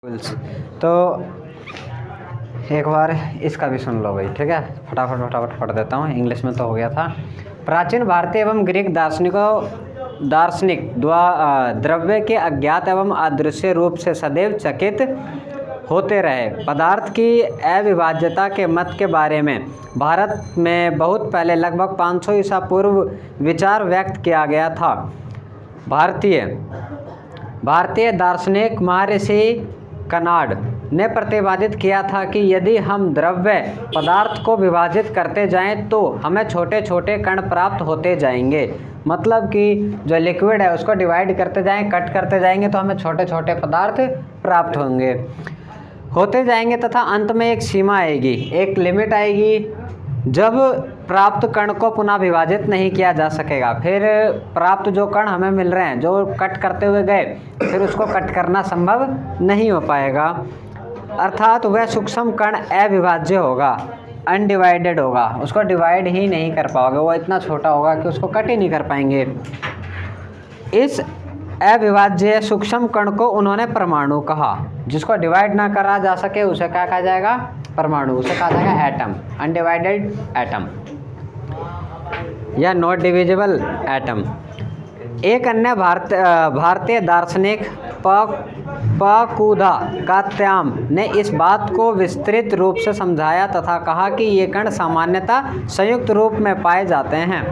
Rules. तो एक बार इसका भी सुन लो भाई, ठीक है। फटाफट पढ़ देता हूँ, इंग्लिश में तो हो गया था। प्राचीन भारतीय एवं ग्रीक दार्शनिक द्रव्य के अज्ञात एवं अदृश्य रूप से सदैव चकित होते रहे। पदार्थ की अविभाज्यता के मत के बारे में भारत में बहुत पहले लगभग 500 ईसा पूर्व विचार व्यक्त किया गया था। भारतीय दार्शनिक महर्षि कनाड ने प्रतिपादित किया था कि यदि हम द्रव्य पदार्थ को विभाजित करते जाएं तो हमें छोटे छोटे कण प्राप्त होते जाएंगे। मतलब कि जो लिक्विड है उसको डिवाइड करते जाएं, कट करते जाएंगे तो हमें छोटे छोटे पदार्थ प्राप्त होते जाएंगे तथा अंत में एक सीमा आएगी, एक लिमिट आएगी जब प्राप्त कण को पुनः विभाजित नहीं किया जा सकेगा। फिर प्राप्त जो कण हमें मिल रहे हैं, जो कट करते हुए गए, फिर उसको कट करना संभव नहीं हो पाएगा। अर्थात वह सूक्ष्म कण अविभाज्य होगा, अनडिवाइडेड होगा, उसको डिवाइड ही नहीं कर पाओगे, वो इतना छोटा होगा कि उसको कट ही नहीं कर पाएंगे। इस अविभाज्य सूक्ष्म कण को उन्होंने परमाणु कहा। जिसको डिवाइड ना करा जा सके उसे क्या कहा जाएगा? परमाणु। उसे कहा जाएगा एटम, अनडिवाइडेड एटम या नॉट डिविजिबल एटम। एक अन्य भारतीय दार्शनिक पकुधा कात्याम ने इस बात को विस्तृत रूप से समझाया तथा कहा कि ये कण सामान्यतः संयुक्त रूप में पाए जाते हैं।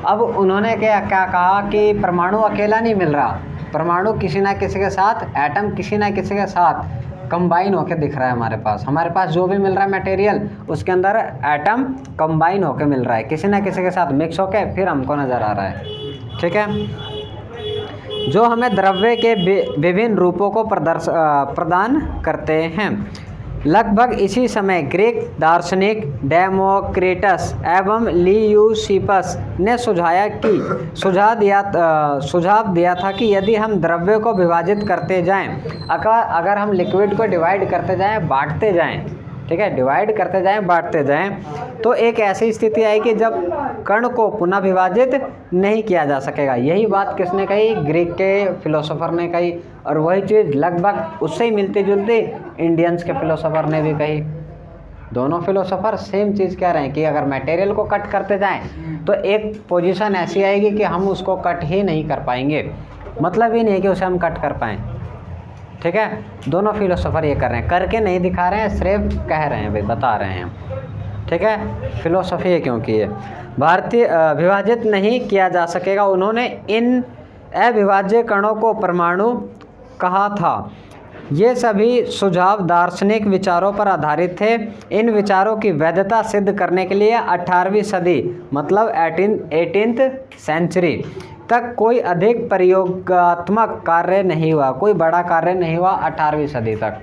अब उन्होंने क्या कहा कि परमाणु अकेला नहीं मिल रहा, परमाणु किसी ना किसी के साथ, एटम किसी ना किसी के साथ कंबाइन होकर दिख रहा है। हमारे पास जो भी मिल रहा है मटेरियल, उसके अंदर एटम कंबाइन होकर मिल रहा है, किसी ना किसी के साथ मिक्स होकर फिर हमको नज़र आ रहा है, ठीक है। जो हमें द्रव्य के विभिन्न रूपों को प्रदान करते हैं। लगभग इसी समय ग्रीक दार्शनिक डेमोक्रिटस एवं लियूसिपस ने सुझाव दिया था कि यदि हम द्रव्य को विभाजित करते जाएं, अगर हम लिक्विड को डिवाइड करते जाएं, बांटते जाएं, ठीक है, डिवाइड करते जाएं, बांटते जाएं, तो एक ऐसी स्थिति आएगी जब कण को पुनः विभाजित नहीं किया जा सकेगा। यही बात किसने कही? ग्रीक के फिलोसोफर ने कही। और वही चीज़ लगभग उससे ही मिलती जुलती इंडियंस के फिलोसोफर ने भी कही। दोनों फिलोसोफर सेम चीज़ कह रहे हैं कि अगर मटेरियल को कट करते जाएं तो एक पोजीशन ऐसी आएगी कि हम उसको कट ही नहीं कर पाएंगे। मतलब ही नहीं है कि उसे हम कट कर पाएँ, ठीक है। दोनों फिलोसोफर ये कर रहे हैं, करके नहीं दिखा रहे हैं, सिर्फ कह रहे हैं भाई, बता रहे हैं, ठीक है। फिलोसफी है क्योंकि ये भारतीय विभाजित नहीं किया जा सकेगा। उन्होंने इन अविभाज्य कणों को परमाणु कहा था। ये सभी सुझाव दार्शनिक विचारों पर आधारित थे। इन विचारों की वैधता सिद्ध करने के लिए 18वीं सदी मतलब 18th सेंचुरी तक कोई अधिक प्रयोगात्मक कार्य नहीं हुआ, कोई बड़ा कार्य नहीं हुआ। 18वीं सदी तक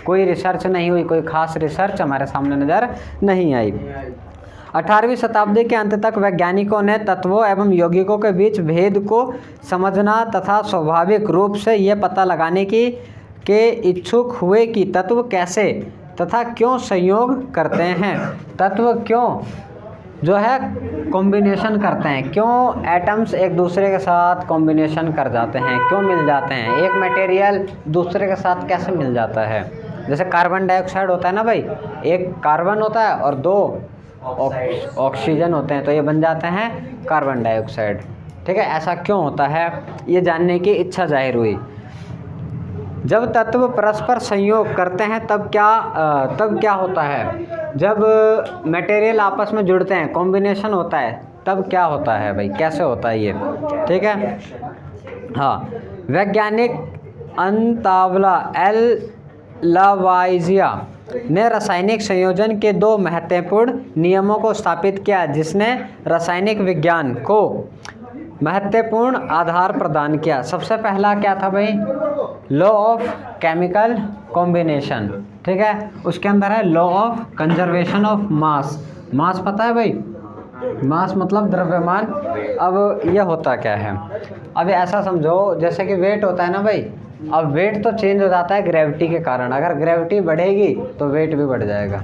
कोई रिसर्च नहीं हुई, कोई खास रिसर्च हमारे सामने नज़र नहीं आई। 18वीं शताब्दी के अंत तक वैज्ञानिकों ने तत्वों एवं यौगिकों के बीच भेद को समझना तथा स्वाभाविक रूप से यह पता लगाने के इच्छुक हुए कि तत्व कैसे तथा क्यों संयोग करते हैं। तत्व क्यों जो है कॉम्बिनेशन करते हैं, क्यों एटम्स एक दूसरे के साथ कॉम्बिनेशन कर जाते हैं, क्यों मिल जाते हैं, एक मटेरियल दूसरे के साथ कैसे मिल जाता है। जैसे कार्बन डाइऑक्साइड होता है ना भाई, एक कार्बन होता है और 2 ऑक्सीजन होते हैं, तो ये बन जाते हैं कार्बन डाइऑक्साइड, ठीक है। ऐसा क्यों होता है, ये जानने की इच्छा जाहिर हुई। जब तत्व परस्पर संयोग करते हैं तब क्या होता है? जब मटेरियल आपस में जुड़ते हैं, कॉम्बिनेशन होता है, तब क्या होता है भाई, कैसे होता है ये, ठीक है। हाँ, वैज्ञानिक अंतावला एल लावाइजिया ने रासायनिक संयोजन के 2 महत्वपूर्ण नियमों को स्थापित किया, जिसने रासायनिक विज्ञान को महत्वपूर्ण आधार प्रदान किया। सबसे पहला क्या था भाई? लॉ ऑफ केमिकल कॉम्बिनेशन, ठीक है। उसके अंदर है law of conservation of mass. Mass पता है भाई? मास मतलब द्रव्यमान। अब यह होता क्या है? अब ऐसा समझो जैसे कि वेट होता है ना भाई, अब वेट तो चेंज हो जाता है ग्रेविटी के कारण। अगर ग्रेविटी बढ़ेगी तो वेट भी बढ़ जाएगा,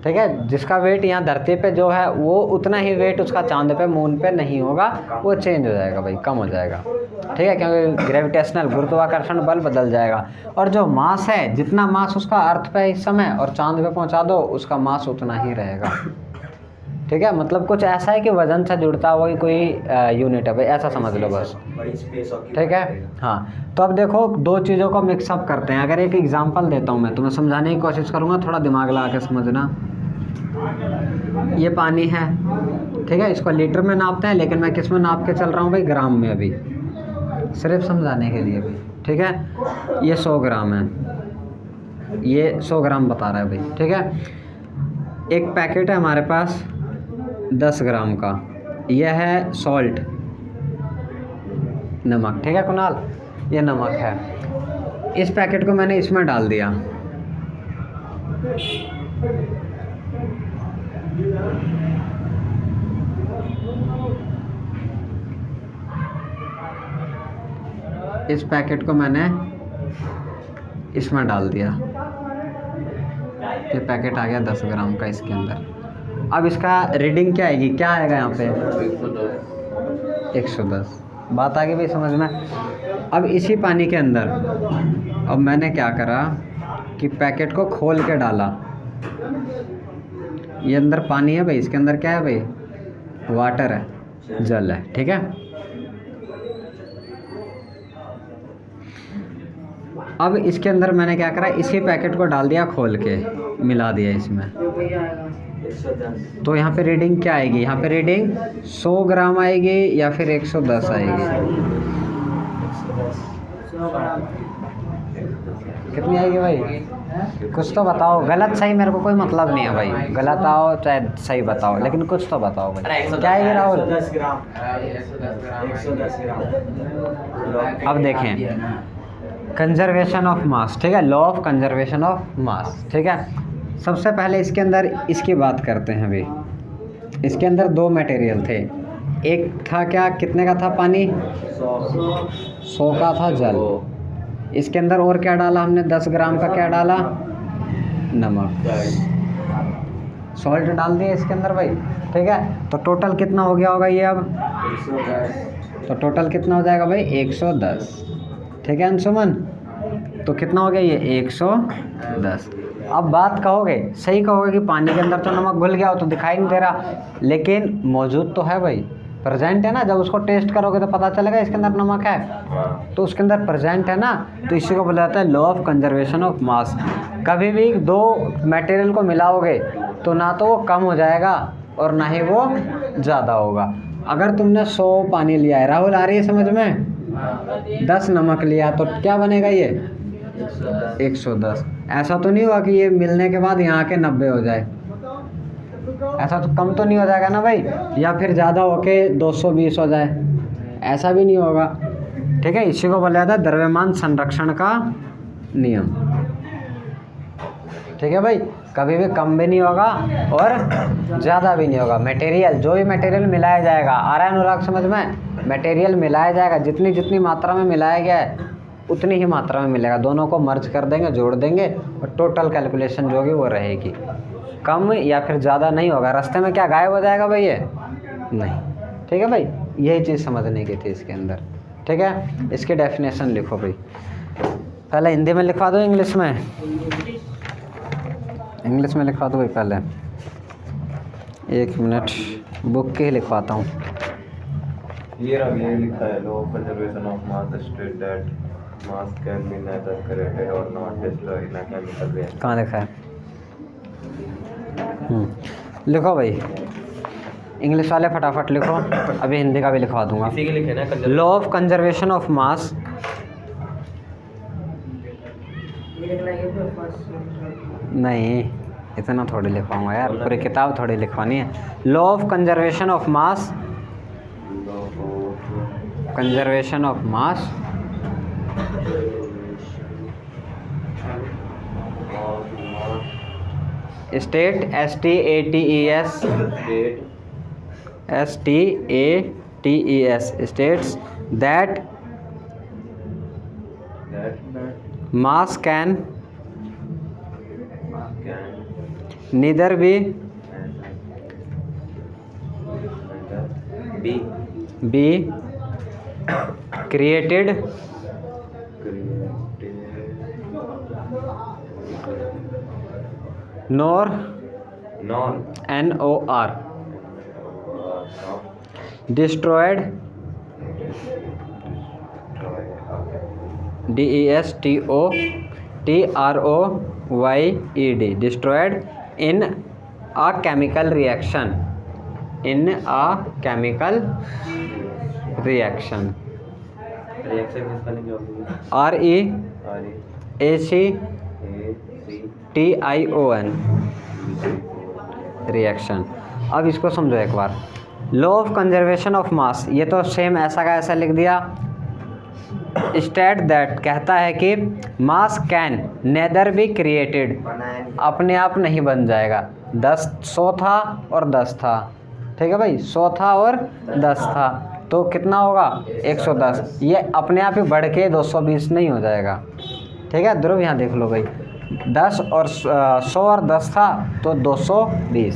ठीक है। जिसका वेट यहाँ धरती पे जो है वो उतना ही वेट उसका चांद पे मून पे नहीं होगा, वो चेंज हो जाएगा भाई, कम हो जाएगा। ठीक है, क्योंकि ग्रेविटेशनल गुरुत्वाकर्षण बल बदल जाएगा। और जो मास है, जितना मास उसका अर्थ पे इस समय और चांद पे पहुंचा दो, उसका मास उतना ही रहेगा। ठीक है, मतलब कुछ ऐसा है कि वजन से जुड़ता हुआ कोई यूनिट है भाई, ऐसा समझ लो बस। ठीक है, हाँ। तो अब देखो दो चीज़ों को मिक्सअप करते हैं। अगर एक एग्जांपल देता हूँ मैं, तुम्हें समझाने की कोशिश करूँगा, थोड़ा दिमाग लगा के समझना। ये पानी है, ठीक है, इसको लीटर में नापते हैं, लेकिन मैं किस में नाप के चल रहा हूँ भाई, ग्राम में अभी, सिर्फ समझाने के लिए भी। ठीक है, ये 100 ग्राम है, ये 100 ग्राम बता रहा है भाई। ठीक है, एक पैकेट है हमारे पास 10 ग्राम का, यह है सॉल्ट, नमक। ठीक है कुणाल, ये नमक है। इस पैकेट को मैंने इसमें डाल दिया, इस पैकेट को मैंने इसमें डाल दिया, ये पैकेट आ गया 10 ग्राम का इसके अंदर। अब इसका रीडिंग क्या आएगी, क्या आएगा यहाँ पे, 110। बात आ गई भाई समझ में। अब इसी पानी के अंदर अब मैंने क्या करा कि पैकेट को खोल के डाला, ये अंदर पानी है भाई, इसके अंदर क्या है भाई, वाटर है, जल है। ठीक है, अब इसके अंदर मैंने क्या करा, इसी पैकेट को डाल दिया खोल के, मिला दिया इसमें। तो यहाँ पे रीडिंग क्या आएगी, यहाँ पे रीडिंग 100 ग्राम आएगी या फिर 110 आएगी, कितनी आएगी भाई, कुछ तो बताओ। गलत सही मेरे को कोई मतलब नहीं है भाई, गलत आओ चाहे सही बताओ, लेकिन कुछ तो बताओ भाई। क्या आएगी राहुल, 110 ग्राम। अब देखें, कंजर्वेशन ऑफ मास, ठीक है, लॉ ऑफ कंजर्वेशन ऑफ मास। ठीक है, सबसे पहले इसके अंदर इसकी बात करते हैं भाई। इसके अंदर दो मटेरियल थे, एक था क्या, कितने का था पानी, 100 का था जल। इसके अंदर और क्या डाला हमने, 10 ग्राम का क्या डाला, नमक, सॉल्ट डाल दिया इसके अंदर भाई। ठीक है, तो टोटल कितना हो गया होगा ये, अब तो टोटल कितना हो जाएगा भाई, 110। ठीक है अंशुमन, तो कितना हो गया ये, 110। अब बात कहोगे, सही कहोगे कि पानी के अंदर तो नमक घुल गया हो तो दिखाई नहीं दे रहा, लेकिन मौजूद तो है भाई, प्रेजेंट है ना। जब उसको टेस्ट करोगे तो पता चलेगा इसके अंदर नमक है, तो उसके अंदर प्रेजेंट है ना। तो इसी को बोला जाता है लॉ ऑफ कंजर्वेशन ऑफ मास। कभी भी दो मटेरियल को मिलाओगे तो ना तो वो कम हो जाएगा और ना ही वो ज़्यादा होगा। अगर तुमने 100 पानी लिया है, राहुल आ रही है समझ में, 10 नमक लिया, तो क्या बनेगा ये, 110। ऐसा तो नहीं हुआ कि ये मिलने के बाद यहाँ के 90 हो जाए, ऐसा तो कम तो नहीं हो जाएगा ना भाई, या फिर ज़्यादा होके 220 हो जाए, ऐसा भी नहीं होगा। ठीक है, इसी को बोला जाता है द्रव्यमान संरक्षण का नियम। ठीक है भाई, कभी भी कम भी नहीं होगा और ज़्यादा भी नहीं होगा। मटेरियल, जो भी मटेरियल मिलाया जाएगा, आ रहा है अनुराग समझ में, मटेरियल मिलाया जाएगा, जितनी जितनी मात्रा में मिलाया गया है उतनी ही मात्रा में मिलेगा। दोनों को मर्ज कर देंगे, जोड़ देंगे, और टोटल कैलकुलेशन जो होगी वो रहेगी, कम या फिर ज़्यादा नहीं होगा। रास्ते में क्या गायब हो जाएगा भाई, ये नहीं। ठीक है भाई, यही चीज़ समझने की थी इसके अंदर। ठीक है, इसकी डेफिनेशन लिखो भाई, पहले हिंदी में लिखवा दो, इंग्लिश में, इंग्लिश में लिखवा दो भाई पहले। 1 मिनट, बुक के ही लिखवाता हूँ। ये लिखा है, law of conservation of mass state that mass can be neither created और not destroyed in a chemical reaction. कहाँ लिखा है, लिखो भाई, इंग्लिश वाले फटाफट लिखो, अभी हिंदी का भी लिखवा दूंगा। इसी के लिखे ना, लॉ ऑफ कंजर्वेशन ऑफ मास, नहीं इतना थोड़ी लिखवाऊंगा यार, पूरी किताब थोड़ी लिखवानी है। Law of conservation of mass, conservation of mass state, STATES, STATES states that mass can neither be be be created nor nor NOR destroyed DESTOROYED destroyed in a chemical reaction reaction reaction की spelling क्या होगी? REACTION reaction. अब इसको समझो एक बार। Law of conservation of mass, ये तो सेम ऐसा का ऐसा लिख दिया। स्टेट दैट कहता है कि मास कैन नेदर बी क्रिएटेड, अपने आप नहीं बन जाएगा। 100 था और 10 था, ठीक है भाई, 100 था और 10 था, तो कितना होगा 110। ये अपने आप ही बढ़ के 220 नहीं हो जाएगा, ठीक है। ध्रुव यहाँ देख लो भाई, 10 और 100 और 10 था तो 220।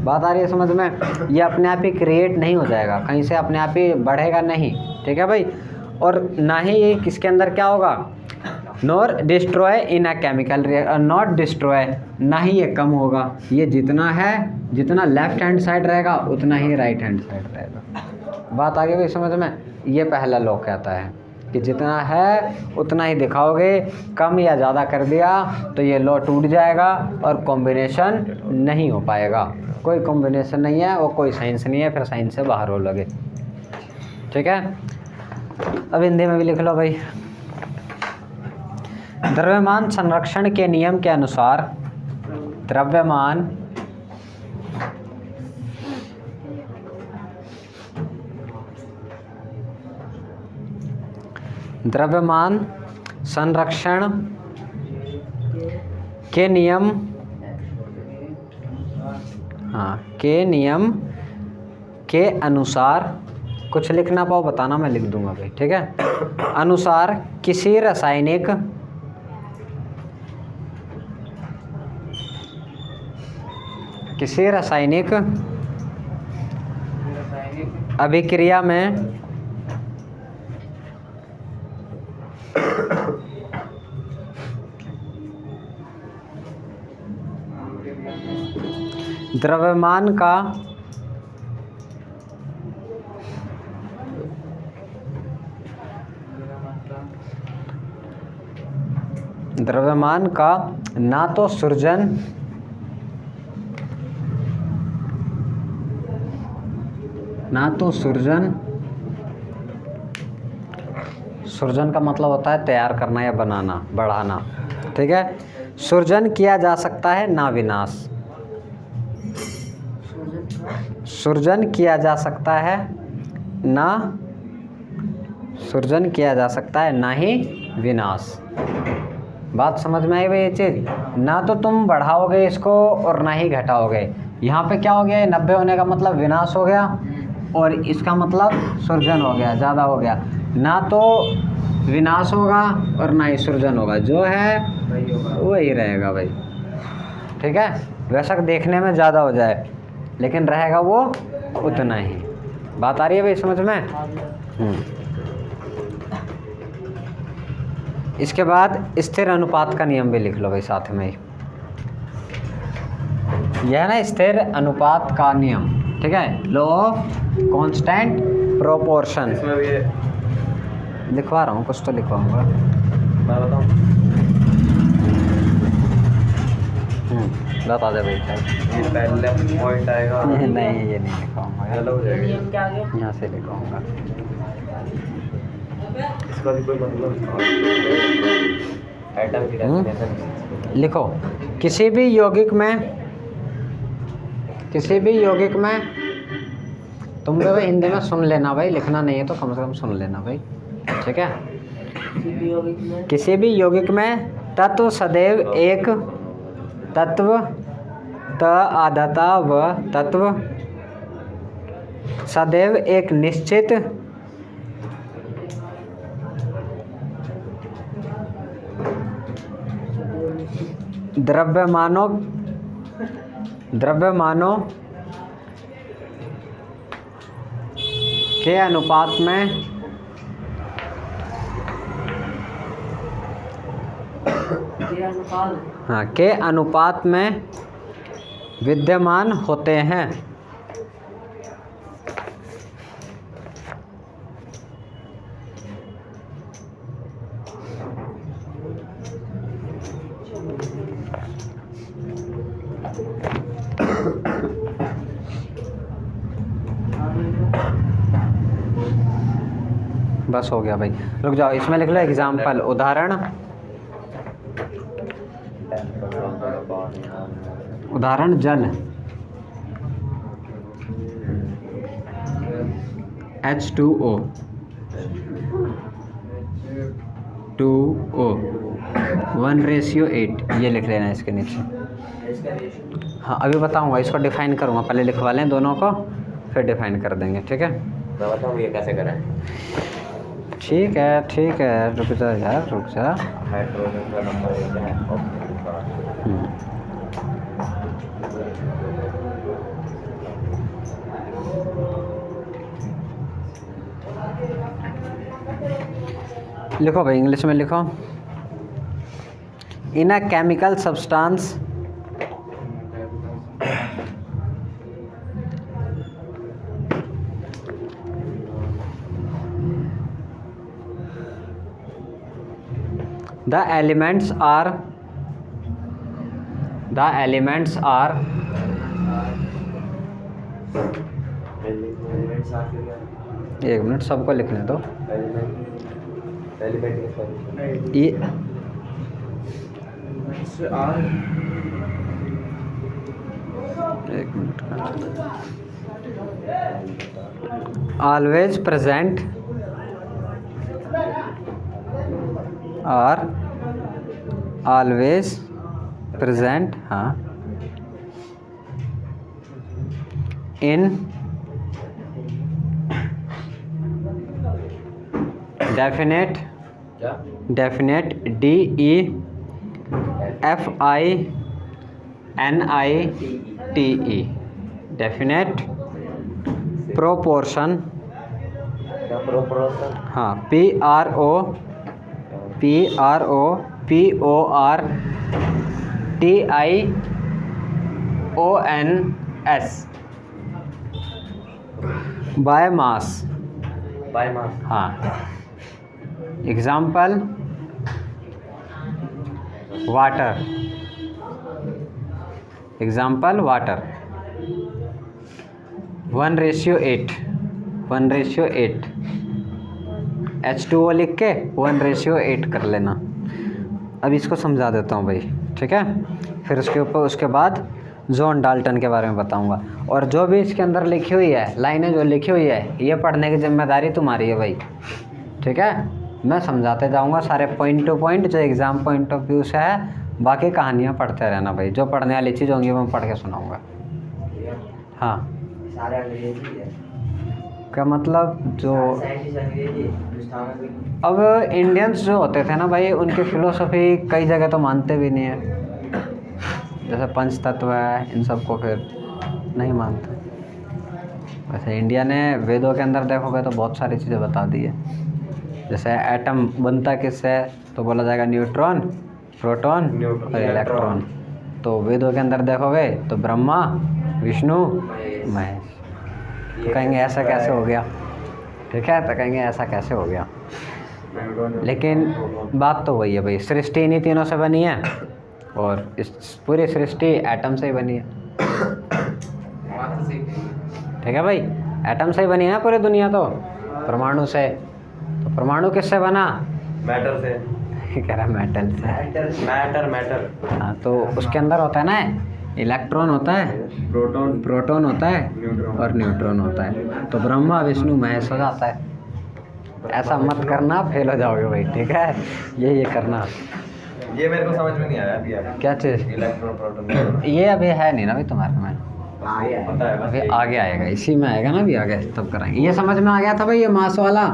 बात आ रही है समझ में? ये अपने आप ही क्रिएट नहीं हो जाएगा, कहीं से अपने आप ही बढ़ेगा नहीं, ठीक है भाई। और ना ही ये किसके अंदर क्या होगा, nor destroy in a chemical reaction, not destroy, ना ही ये कम होगा। ये जितना है, जितना लेफ्ट हैंड साइड रहेगा उतना ही राइट हैंड साइड रहेगा। बात आ गई भाई समझ में? ये पहला लॉ कहता है कि जितना है उतना ही दिखाओगे, कम या ज़्यादा कर दिया तो ये लॉ टूट जाएगा और कॉम्बिनेशन नहीं हो पाएगा। कोई कॉम्बिनेशन नहीं है, वो कोई साइंस नहीं है, फिर साइंस से बाहर हो लगे, ठीक है। अब हिंदी में भी लिख लो भाई। द्रव्यमान संरक्षण के नियम के अनुसार द्रव्यमान संरक्षण के नियम, के नियम के अनुसार, कुछ लिखना पाओ बताना, मैं लिख दूंगा भाई, ठीक है। अनुसार किसी रासायनिक अभिक्रिया में द्रव्यमान का ना तो सृजन सृजन का मतलब होता है तैयार करना या बनाना, बढ़ाना, ठीक है। सृजन किया जा सकता है ना विनाश, सृजन किया जा सकता है ना ही विनाश। बात समझ में आई भाई? ये चीज़ ना तो तुम बढ़ाओगे इसको और ना ही घटाओगे। यहाँ पे क्या हो गया, 90 होने का मतलब विनाश हो गया और इसका मतलब सृजन हो गया, ज़्यादा हो गया। ना तो विनाश होगा और ना ही सृजन होगा, जो है वही रहेगा भाई, ठीक है। बेशक देखने में ज़्यादा हो जाए लेकिन रहेगा वो उतना ही। बात आ रही है भाई समझ में? इसके बाद स्थिर अनुपात का नियम भी लिख लो भाई साथ में ही। यह है ना स्थिर अनुपात का नियम, ठीक है, लॉ ऑफ कांस्टेंट प्रोपोर्शन। इसमें भी लिखवा रहा हूँ, कुछ तो लिखवाऊंगा, मैं बताऊँ? बता दे भाई। ये पहले पॉइंट आएगा। नहीं ये नहीं लिखवाऊंगा, अलग हो जाएगा, यहाँ से लिखवाऊंगा। इसका भी कोई मतलब एटम की डेफिनेशन लिखो। किसी भी यौगिक में तुम भी भाई हिंदी में सुन लेना भाई, लिखना नहीं है तो कम से कम सुन लेना भाई, ठीक है। किसी भी यौगिक में तत्व सदैव एक तत्व त आधाता व तत्व सदैव एक निश्चित द्रव्यमानों द्रव्यमानों के अनुपात में के अनुपात में विद्यमान होते हैं। बस हो गया भाई, रुक जाओ, इसमें लिख लो एग्जाम्पल, उदाहरण। उदाहरण जल, H2O 2O 1:8, ये लिख लेना इसके नीचे। हाँ अभी बताऊंगा, इसको डिफाइन करूंगा, पहले लिखवा लें दोनों को फिर डिफाइन कर देंगे, ठीक है। मैं बताऊँ ये कैसे करें। ठीक है, रुक जा यार, रुक जा। हाइड्रोजन का नंबर 1 है, ऑक्सीजन का। लिखो भाई, इंग्लिश में लिखो। In a chemical substance the elements are एक मिनट, सबको लिखने दो। ये एक मिनट, ऑलवेज प्रेजेंट और ऑलवेज प्रेजेंट, हाँ, in definite DEFINITE definite proportion, हाँ, PROPORTIONS बाय मास, हाँ। एग्जाम्पल वाटर, 1:8 H2O लिख के 1:8 कर लेना। अब इसको समझा देता हूँ भाई, ठीक है। फिर उसके बाद जॉन डाल्टन के बारे में बताऊँगा। और जो भी इसके अंदर लिखी हुई है, लाइनें जो लिखी हुई है, ये पढ़ने की जिम्मेदारी तुम्हारी है भाई, ठीक है। मैं समझाते जाऊँगा सारे पॉइंट टू पॉइंट, जो एग्ज़ाम पॉइंट ऑफ व्यू से है। बाकी कहानियाँ पढ़ते रहना भाई, जो पढ़ने वाली चीज़ होंगी मैं पढ़ के सुनाऊँगा। हाँ, क्या मतलब, जो अब इंडियंस जो होते थे ना भाई, उनकी फ़िलोसफी कई जगह तो मानते भी नहीं है, जैसे पंच तत्व है, इन सब को फिर नहीं मानते। वैसे इंडिया ने वेदों के अंदर देखोगे तो बहुत सारी चीज़ें बता दी है। जैसे एटम बनता किससे, तो बोला जाएगा न्यूट्रॉन, प्रोटॉन और इलेक्ट्रॉन। तो वेदों के अंदर देखोगे तो ब्रह्मा, विष्णु, महेश। तो कहेंगे ऐसा कैसे हो गया, ठीक है, तो कहेंगे ऐसा कैसे हो गया। लेकिन बात तो वही है भाई, सृष्टि इन्हीं तीनों से बनी है, और इस पूरी सृष्टि एटम से ही बनी है, ठीक है भाई। एटम से ही बनी है ना पूरी दुनिया, तो परमाणु से। तो परमाणु किससे बना, मैटर से, कह रहा मेटल से, मैटर। हाँ, तो उसके अंदर होता है ना, इलेक्ट्रॉन होता है, प्रोटॉन होता है और न्यूट्रॉन होता है। तो ब्रह्मा, विष्णु, महेश हो जाता है। ऐसा मत करना, फेल हो जाओगे भाई, ठीक है। ये करना। ये मेरे को समझ में नहीं आया अभी। क्या चीज़, इलेक्ट्रॉन, प्रोटॉन, ये अभी है नहीं ना भाई तुम्हारे में, अभी आगे आएगा, इसी में आएगा ना, अभी आगे तब कराएंगे। ये समझ में आ गया था भाई, ये मास वाला।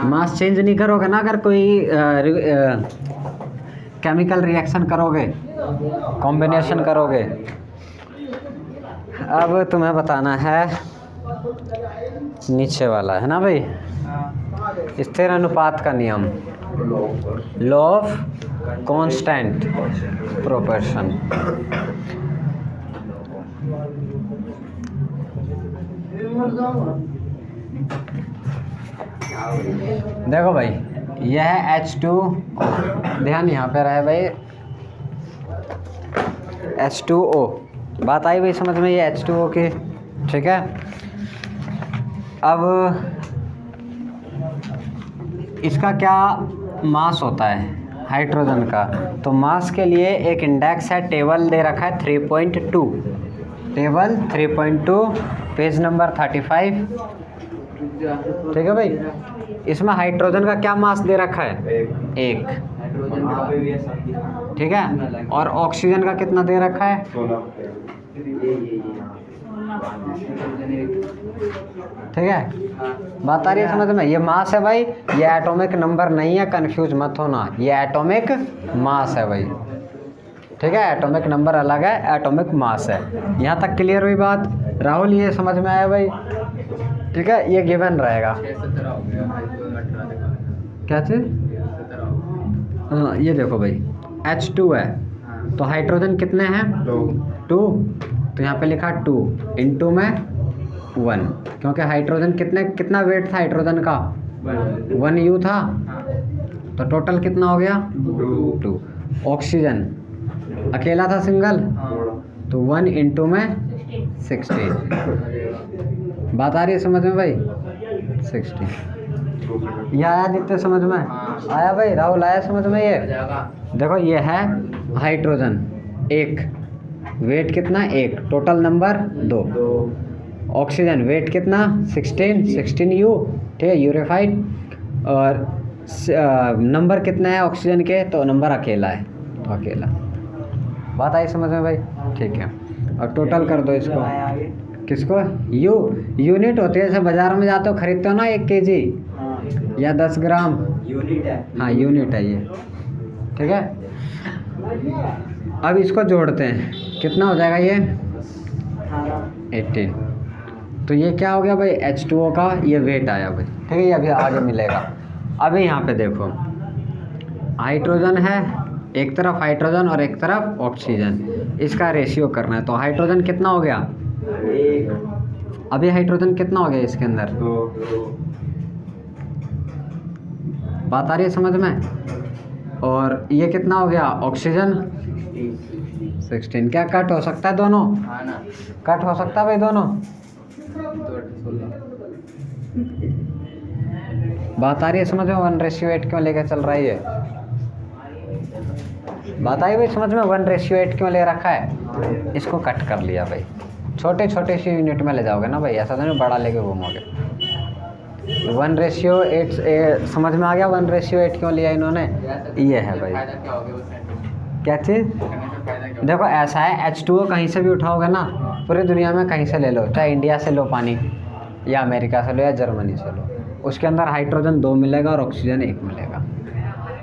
मास चेंज नहीं करोगे ना, अगर कोई केमिकल रिएक्शन करोगे, कॉम्बिनेशन करोगे, अब तुम्हें बताना है नीचे वाला, है ना भाई, स्थिर अनुपात का नियम, लॉ ऑफ कांस्टेंट प्रोपोर्शन। देखो भाई, यह है H2O, ध्यान यहाँ पे रहे भाई, H2O, बात आई भाई समझ में, ये H2O की, ठीक है। अब इसका क्या मास होता है हाइड्रोजन का, तो मास के लिए एक इंडेक्स है, टेबल दे रखा है 3.2, टेबल 3.2 पेज नंबर 35, ठीक है भाई। इसमें हाइड्रोजन का क्या मास दे रखा है, एक, ठीक है, और ऑक्सीजन का कितना दे रखा है, ठीक है। बात आ रही है समझ में, ये मास है भाई, ये एटॉमिक नंबर नहीं है, कंफ्यूज मत होना, ये एटॉमिक मास है भाई, ठीक है, एटॉमिक नंबर अलग है, एटॉमिक मास है। यहाँ तक क्लियर हुई बात राहुल, ये समझ में आया भाई, ठीक है, ये गिवन रहेगा। क्या चीज़, हाँ ये देखो भाई H2 है, तो हाइड्रोजन कितने हैं, 2, तो यहाँ पे लिखा 2 इंटू में 1, क्योंकि हाइड्रोजन कितना वेट था हाइड्रोजन का, 1 U था, तो टोटल कितना हो गया 2। ऑक्सीजन अकेला था सिंगल, तो 1 इंटू में 16, बात आ रही है समझ में भाई, 16। यह आया दिखते समझ में, आया भाई राहुल, आया समझ में। ये देखो, ये है हाइड्रोजन, एक, वेट कितना 1, टोटल नंबर 2, ऑक्सीजन वेट कितना 16 U, ठीक है, यूरेफाइड, और नंबर कितना है ऑक्सीजन के, तो नंबर अकेला है, तो अकेला। बात आई समझ में भाई, ठीक है। और टोटल कर दो इसको, किसको, यूनिट होती है, जैसे बाजार में जाते हो खरीदते हो ना 1 kg या 10 ग्राम, यूनिट है, हाँ यूनिट है ये, ठीक है। अब इसको जोड़ते हैं, कितना हो जाएगा ये 18, तो ये क्या हो गया भाई H2O का ये वेट आया भाई, ठीक है, ये अभी आगे मिलेगा। अभी यहाँ पे देखो, हाइड्रोजन है, एक तरफ हाइड्रोजन और एक तरफ ऑक्सीजन, इसका रेशियो करना है, तो हाइड्रोजन कितना हो गया 1, अभी हाइड्रोजन कितना हो गया इसके अंदर 2, बात आ रही है समझ में। और ये कितना हो गया ऑक्सीजन 16, क्या कट हो सकता है दोनों, कट हो सकता है भाई दोनों, बात आ रही है समझ में, 1:8 क्यों लेकर चल रहा है ये, बात आई भाई समझ में, 1:8 क्यों ले रखा है, इसको कट कर लिया भाई, छोटे छोटे सी यूनिट में ले जाओगे ना भाई, ऐसा तो नहीं बड़ा लेके घूमोगे। 1:8 समझ में आ गया, 1:8 क्यों लिया इन्होंने, ये है भाई, क्या चीज़, देखो ऐसा है H2O कहीं से भी उठाओगे ना, पूरी दुनिया में कहीं से ले लो, चाहे इंडिया से लो पानी, या अमेरिका से लो, या जर्मनी से लो, उसके अंदर हाइड्रोजन 2 मिलेगा और ऑक्सीजन 1 मिलेगा,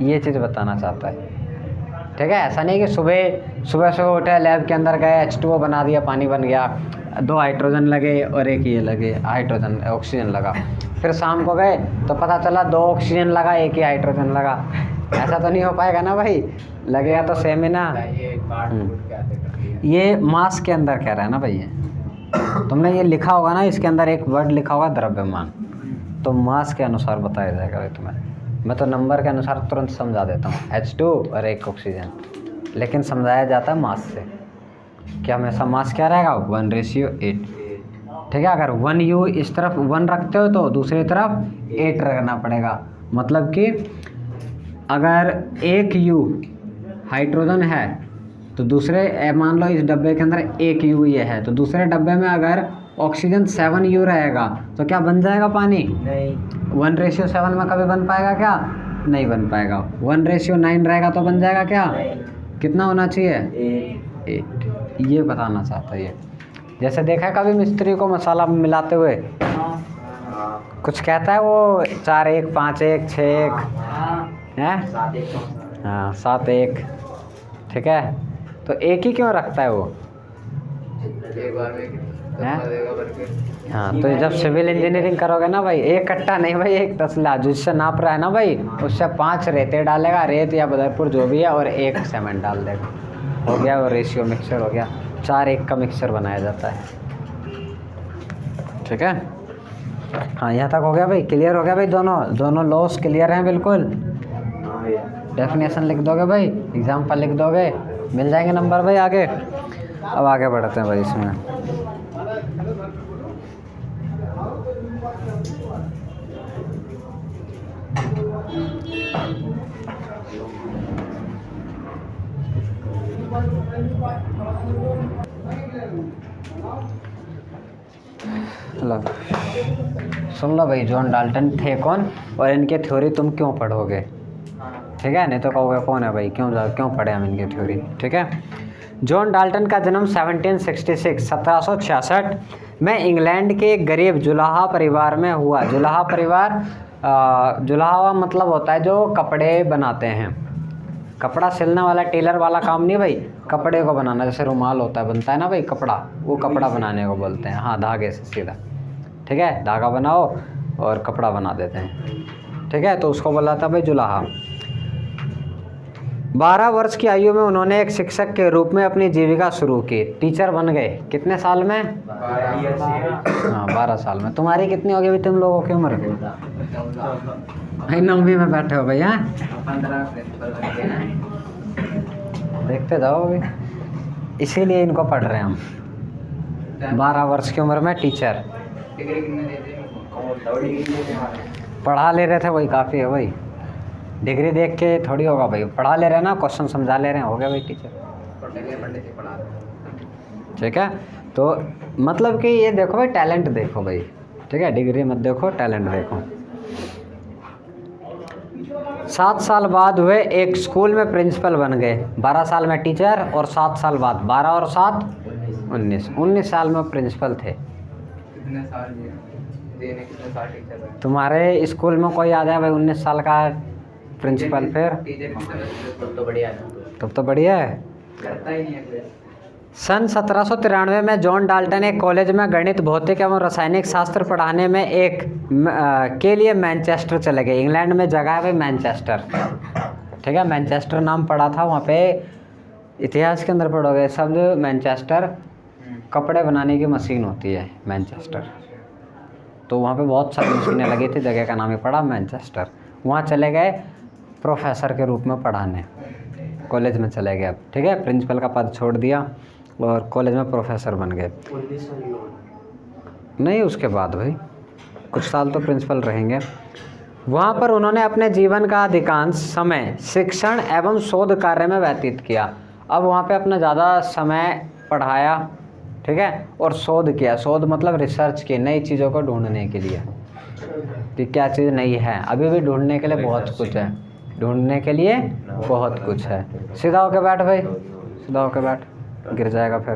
ये चीज़ बताना चाहता है, ठीक है। ऐसा नहीं कि सुबह उठे, लैब के अंदर गए, H2O बना दिया, पानी बन गया, 2 हाइड्रोजन लगे और 1 ये लगे, हाइड्रोजन ऑक्सीजन लगा, फिर शाम को गए तो पता चला 2 ऑक्सीजन लगा, 1 ही हाइड्रोजन लगा, ऐसा तो नहीं हो पाएगा ना भाई, लगेगा तो सेम ही ना। ये मास के अंदर कह रहा है ना भाई, ये तुमने ये लिखा होगा ना, इसके अंदर एक वर्ड लिखा होगा द्रव्यमान, तो मास के अनुसार बताया जाएगा भाई तुम्हें, मैं तो नंबर के अनुसार तुरंत समझा देता हूँ, H2 और 1 ऑक्सीजन, लेकिन समझाया जाता है मास से, क्या हमेशा मास क्या रहेगा 1:8, ठीक है। अगर 1 U इस तरफ 1 रखते हो तो दूसरी तरफ 8 रखना पड़ेगा, मतलब कि अगर 1 U हाइड्रोजन है तो दूसरे, मान लो इस डब्बे के अंदर 1 U ये है, तो दूसरे डब्बे में अगर ऑक्सीजन 7 U रहेगा तो क्या बन जाएगा पानी, नहीं, 1:7 में कभी बन पाएगा क्या, नहीं बन पाएगा। 1:9 रहेगा तो बन जाएगा क्या, कितना होना चाहिए 8, ये बताना चाहता है ये। जैसे देखा है कभी मिस्त्री को मसाला मिलाते हुए, कुछ कहता है वो 4-1 5-1 6-1 है, हाँ 7-1, ठीक है, तो 1 ही क्यों रखता है वो, एक बार में हैं? देगा भर के। हाँ, तो जब सिविल इंजीनियरिंग करोगे ना भाई, एक कट्टा नहीं भाई, एक तसला जिससे नाप रहा है ना भाई, उससे 5 रेते डालेगा, रेत या बदरपुर जो भी है, और 1 सीमेंट डाल देगा, हो गया वो रेशियो मिक्सचर हो गया। 4:1 का मिक्सचर बनाया जाता है। ठीक है, हाँ यहाँ तक हो गया भाई, क्लियर हो गया भाई, दोनों लॉस क्लियर हैं बिल्कुल। डेफिनेशन लिख दोगे भाई, एग्जाम्पल लिख दोगे, मिल जाएंगे नंबर भाई आगे। अब आगे बढ़ते हैं भाई इसमें। लो सुन लो भाई, जॉन डाल्टन थे कौन और इनके थ्योरी तुम क्यों पढ़ोगे। ठीक है, नहीं तो कहोगे कौन है भाई, क्यों पढ़े हम इनकी थ्योरी। ठीक है, जॉन डाल्टन का जन्म 1766 में इंग्लैंड के एक गरीब जुलाहा परिवार में हुआ। जुलाहा परिवार, जुलाहा मतलब होता है जो कपड़े बनाते हैं, कपड़ा सिलने वाला, टेलर वाला काम नहीं भाई, कपड़े को बनाना, जैसे रुमाल होता है, बनता है ना भाई कपड़ा, वो कपड़ा बनाने को बोलते हैं। हाँ, धागे से सीधा। ठीक है, धागा बनाओ और कपड़ा बना देते हैं। ठीक है, तो उसको बोला था भाई जुलाहा। 12 वर्ष की आयु में उन्होंने एक शिक्षक के रूप में अपनी जीविका शुरू की। टीचर बन गए कितने साल में? 12 साल में। तुम्हारी कितनी हो गई भाई तुम लोगों की उम्र? 9वीं में बैठे हो भैया। 15 प्रिंसिपल बन गए हैं। देखते जाओ अभी, इसीलिए इनको पढ़ रहे हैं हम। 12 वर्ष की उम्र में टीचर। डिग्री कितने देते हैं? पढ़ा ले रहे थे, वही काफ़ी है भाई, डिग्री देख के थोड़ी होगा भाई, पढ़ा ले रहे हैं ना, क्वेश्चन समझा ले रहे हैं, हो गया भाई टीचर। ठीक है, तो मतलब कि ये देखो भाई, टैलेंट देखो भाई। ठीक है, डिग्री मत देखो, टैलेंट देखो। 7 साल बाद वे एक स्कूल में प्रिंसिपल बन गए। 12 साल में टीचर और 7 साल बाद, 12 और 7 19 साल में प्रिंसिपल थे। कितने साल देने, कितने साल टीचर बने? तुम्हारे स्कूल में कोई आ जाए भाई 19 साल का प्रिंसिपल, फिर तब तो बढ़िया है। तब तो बढ़िया है। करता ही नहीं है कोई। सन 1793 में जॉन डाल्टन एक कॉलेज में गणित, भौतिक एवं रासायनिक शास्त्र पढ़ाने में के लिए मैनचेस्टर चले गए। इंग्लैंड में जगह है भाई मैनचेस्टर। ठीक है, मैनचेस्टर नाम पड़ा था वहाँ पे, इतिहास के अंदर पढ़ोगे शब्द मैनचेस्टर, कपड़े बनाने की मशीन होती है मैनचेस्टर। तो वहाँ पे बहुत सारी मशीनें लगी थी, जगह का नाम ही पड़ा मैनचेस्टर। वहाँ चले गए प्रोफेसर के रूप में पढ़ाने, कॉलेज में चले गए अब। ठीक है, प्रिंसिपल का पद छोड़ दिया और कॉलेज में प्रोफेसर बन गए। नहीं, उसके बाद भाई कुछ साल तो प्रिंसिपल रहेंगे। वहाँ पर उन्होंने अपने जीवन का अधिकांश समय शिक्षण एवं शोध कार्य में व्यतीत किया। अब वहाँ पे अपना ज़्यादा समय पढ़ाया, ठीक है, और शोध किया। शोध मतलब रिसर्च की, नई चीज़ों को ढूंढने के लिए कि क्या चीज़ नई है। अभी भी ढूंढने के लिए बहुत कुछ है, ढूंढने के लिए बहुत कुछ है। सीधा होके बैठ भाई, सीधा होके बैठ, गिर जाएगा फिर।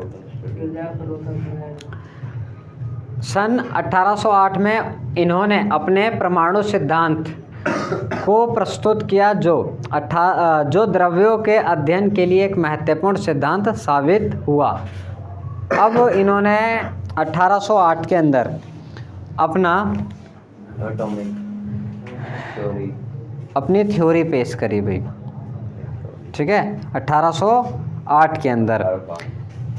सन 1808 में इन्होंने अपने परमाणु सिद्धांत को प्रस्तुत किया, जो द्रव्यों के अध्ययन के लिए एक महत्वपूर्ण सिद्धांत साबित हुआ। अब इन्होंने 1808 के अंदर अपनी थ्योरी पेश करी भाई। ठीक है, 1808 के अंदर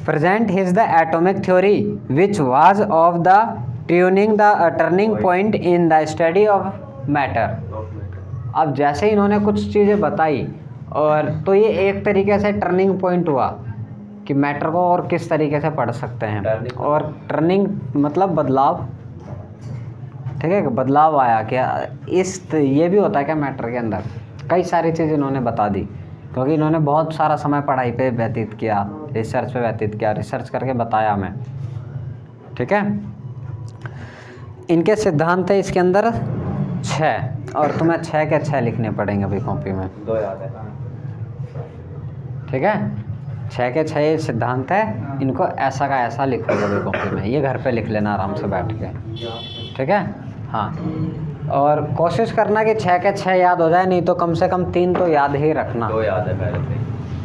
present his the atomic theory which was of the turning point in the study of matter. अब जैसे इन्होंने कुछ चीज़ें बताई, और तो ये एक तरीके से टर्निंग पॉइंट हुआ कि मैटर को और किस तरीके से पढ़ सकते हैं। और टर्निंग मतलब बदलाव। ठीक है, बदलाव आया क्या ये भी होता है क्या मैटर के अंदर। कई सारी चीज़ इन्होंने बता दी, क्योंकि इन्होंने बहुत सारा समय पढ़ाई पे व्यतीत किया, रिसर्च पे व्यतीत किया, रिसर्च करके बताया हमें। ठीक है, इनके सिद्धांत है इसके अंदर 6, और तुम्हें 6 के 6 लिखने पड़ेंगे अभी कॉपी में। 2 याद है। ठीक है, 6 के 6 सिद्धांत है, इनको ऐसा का ऐसा लिखोगे अभी कॉपी में। ये घर पे लिख लेना आराम से बैठ के। ठीक है, हाँ, और कोशिश करना कि 6 के 6 याद हो जाए, नहीं तो कम से कम 3 तो याद ही रखना। 2 याद है पहले से।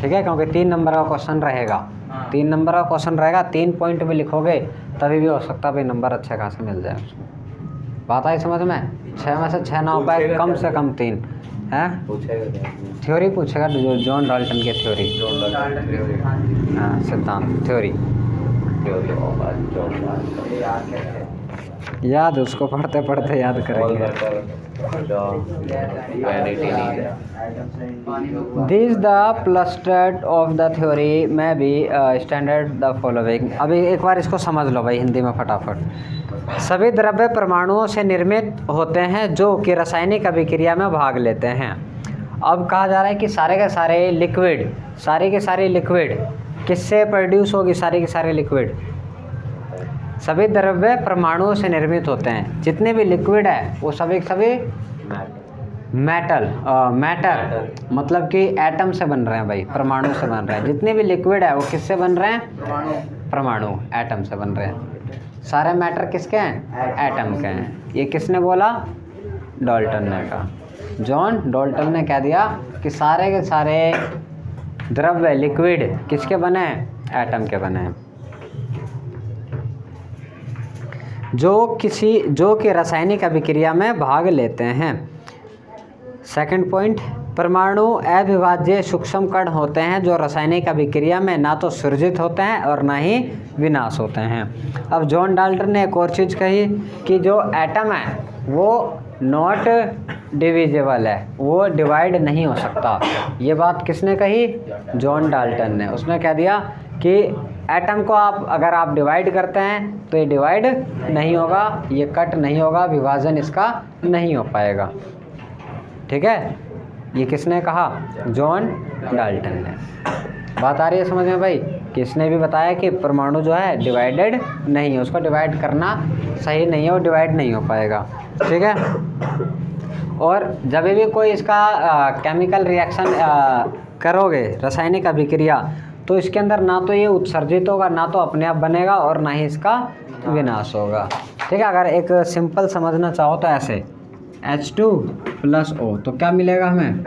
ठीक है, क्योंकि 3 नंबर का क्वेश्चन रहेगा। हाँ। 3 नंबर का क्वेश्चन रहेगा, 3 पॉइंट भी लिखोगे तभी भी हो सकता है भाई नंबर अच्छे खासे मिल जाए उसको। बात आई समझ में? 6 में से 6 ना हो पाए, कम से कम 3 है। पूछेगा क्या? थ्योरी पूछेगा, जो जॉन डाल्टन की थ्योरी, डाल्टन की थ्योरी। हाँ सिद्धांत, थ्योरी Theory of John ये याद है। याद, उसको पढ़ते पढ़ते याद All करेंगे। matter the vanity need. These the clustered of the theory may be standard the following। अभी एक बार इसको समझ लो भाई हिंदी में फटाफट। सभी द्रव्य परमाणुओं से निर्मित होते हैं जो कि रासायनिक अभिक्रिया में भाग लेते हैं। अब कहा जा रहा है कि सारे के सारे लिक्विड, सारे के सारे लिक्विड किससे प्रोड्यूस होगी? सारे के सारे लिक्विड सभी द्रव्य परमाणुओं से निर्मित होते हैं। जितने भी लिक्विड है वो सभी के सभी मैटर मतलब कि एटम से बन रहे हैं भाई, परमाणु से बन रहे हैं। जितने भी लिक्विड है वो किससे बन रहे हैं? परमाणु, एटम से बन रहे हैं। सारे मैटर किसके हैं? एटम के हैं। ये किसने बोला? डाल्टन ने कहा। जॉन डाल्टन ने कह दिया कि सारे के सारे द्रव्य लिक्विड किसके बने हैं? एटम के बने हैं। जो कि रासायनिक अभिक्रिया में भाग लेते हैं। सेकंड पॉइंट, परमाणु अविभाज्य सूक्ष्म कण होते हैं जो रासायनिक अभिक्रिया में ना तो सृजित होते हैं और ना ही विनाश होते हैं। अब जॉन डाल्टन ने एक और चीज़ कही कि जो एटम है वो नॉट डिविजिबल है, वो डिवाइड नहीं हो सकता। ये बात किसने कही? जॉन डाल्टन ने। उसने कह दिया कि एटम को अगर आप डिवाइड करते हैं तो ये डिवाइड नहीं होगा, ये कट नहीं होगा, विभाजन इसका नहीं हो पाएगा। ठीक है, ये किसने कहा? जॉन डाल्टन ने। बात आ रही है समझ में भाई? किसने भी बताया कि परमाणु जो है डिवाइडेड नहीं है, उसको डिवाइड करना सही नहीं है, वो डिवाइड नहीं हो पाएगा। ठीक है, और जब भी कोई इसका केमिकल रिएक्शन करोगे, रासायनिक अभिक्रिया, तो इसके अंदर ना तो ये उत्सर्जित होगा, ना तो अपने आप बनेगा, और ना ही इसका विनाश होगा। ठीक है, अगर एक सिंपल समझना चाहो तो ऐसे H2 + O तो क्या मिलेगा हमें?